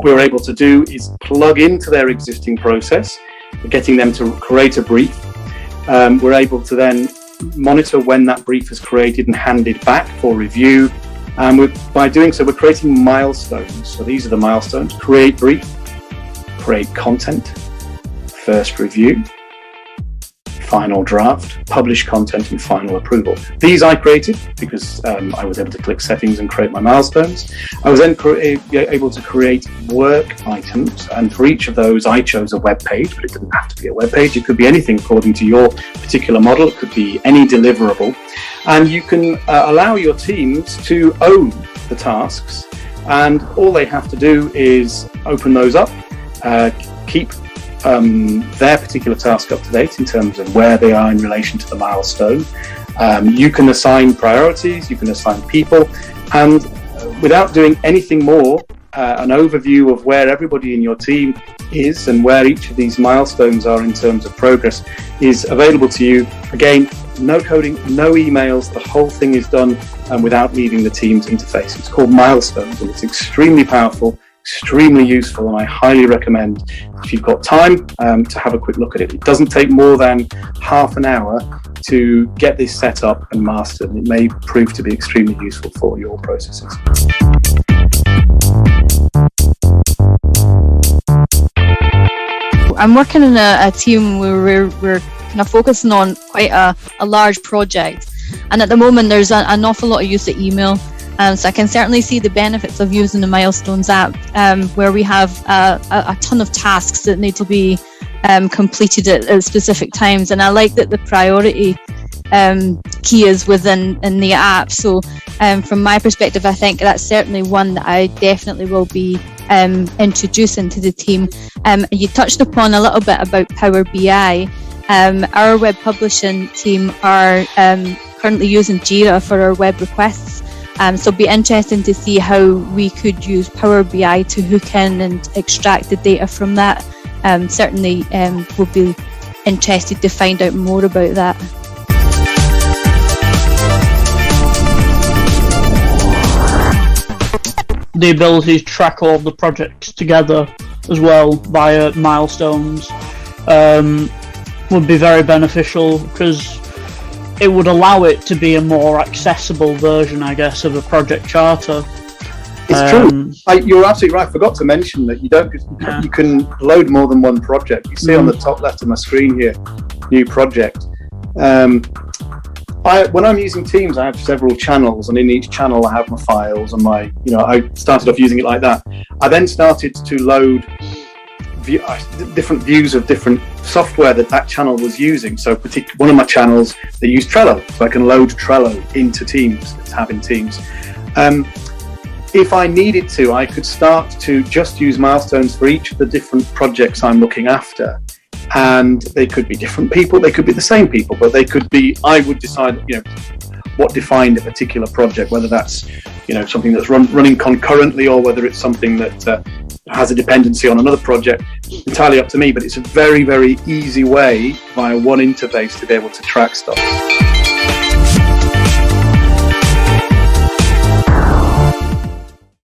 what we were able to do is plug into their existing process, getting them to create a brief. We're able to then monitor when that brief is created and handed back for review. And by doing so, we're creating milestones. So these are the milestones: create brief, create content, first review, final draft, publish content, and final approval. These I created because I was able to click settings and create my milestones. I was then able to create work items, and for each of those I chose a web page, but it didn't have to be a web page. It could be anything according to your particular model. It could be any deliverable, and you can allow your teams to own the tasks, and all they have to do is open those up, keep their particular task up to date in terms of where they are in relation to the milestone. You can assign priorities, you can assign people, and without doing anything more, an overview of where everybody in your team is and where each of these milestones are in terms of progress is available to you. Again, no coding, no emails, the whole thing is done without leaving the team's interface. It's called Milestones, and it's extremely powerful, extremely useful, and I highly recommend, if you've got time, to have a quick look at it. It doesn't take more than half an hour to get this set up and mastered, and it may prove to be extremely useful for your processes. I'm working in a team where we're kind of focusing on quite a large project, and at the moment there's an awful lot of use of email. So I can certainly see the benefits of using the Milestones app, where we have a ton of tasks that need to be completed at specific times. And I like that the priority key is within the app. So from my perspective, I think that's certainly one that I definitely will be introducing to the team. You touched upon a little bit about Power BI. Our web publishing team are currently using Jira for our web requests. So it'd be interesting to see how we could use Power BI to hook in and extract the data from that. Certainly we'll be interested to find out more about that. The ability to track all the projects together as well via milestones would be very beneficial, because it would allow it to be a more accessible version, I guess, of a project charter. It's true. You're absolutely right. I forgot to mention that you can load more than one project. You see on the top left of my screen here, new project. When I'm using Teams, I have several channels, and in each channel I have my files and I started off using it like that. I then started to load different views of different software that channel was using. So one of my channels, they use Trello, so I can load Trello into Teams, in Teams. If I needed to, I could start to just use milestones for each of the different projects I'm looking after. And they could be different people, they could be the same people, but they could be, I would decide, what defined a particular project, whether that's, something that's running concurrently, or whether it's something that has a dependency on another project. Entirely up to me, but it's a very, very easy way via one interface to be able to track stuff.